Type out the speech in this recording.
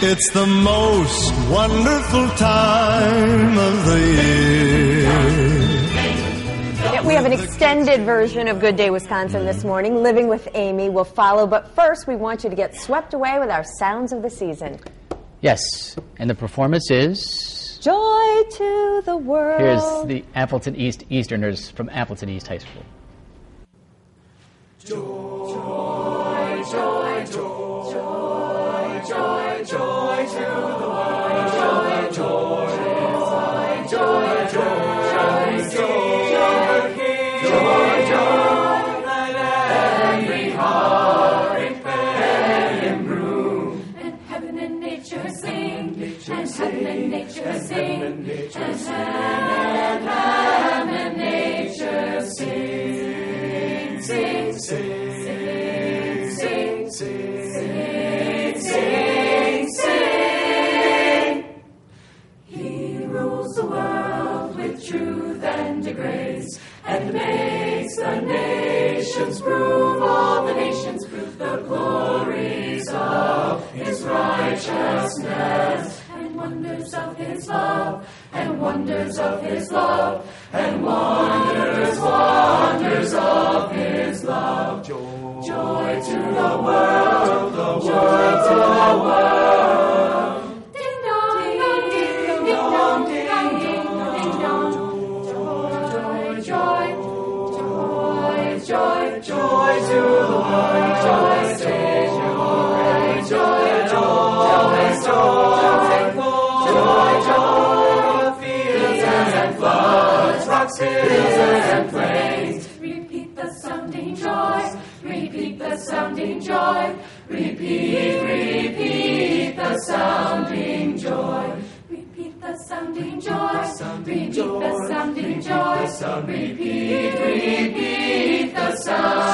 It's the most wonderful time of the year. Yeah, we have an extended version of Good Day Wisconsin this morning. Living with Amy will follow, but first we want you to get swept away with our sounds of the season. Yes, and the performance is... Joy to the world. Here's the Appleton East Easterners from Appleton East High School. Joy, joy, joy, joy, joy, joy to the world. Joy, joy, joy, joy, joy, joy, joy, let every heart prepare in bloom. And heaven and nature sing, and heaven and nature sing, and heaven and nature sing, sing, sing. Sing, sing, sing, sing. He rules the world with truth and grace, and makes the nations prove, all the nations prove the glories of his righteousness, and wonders of his love, and wonders of his love, and wonders, wonders of his love. Joy to the world, joy to the world. Ding dong, ding dong, ding dong, ding dong, ding dong. Joy, joy, joy, joy, joy to the world. Joy, joy, joy, joy, joy, fields and floods, rocks, hills and plains. Repeat the sounding joy. Repeat the sounding joy. Repeat, repeat the sounding joy. Repeat the sounding joy. Repeat the sounding joy. Repeat, repeat the sounding joy.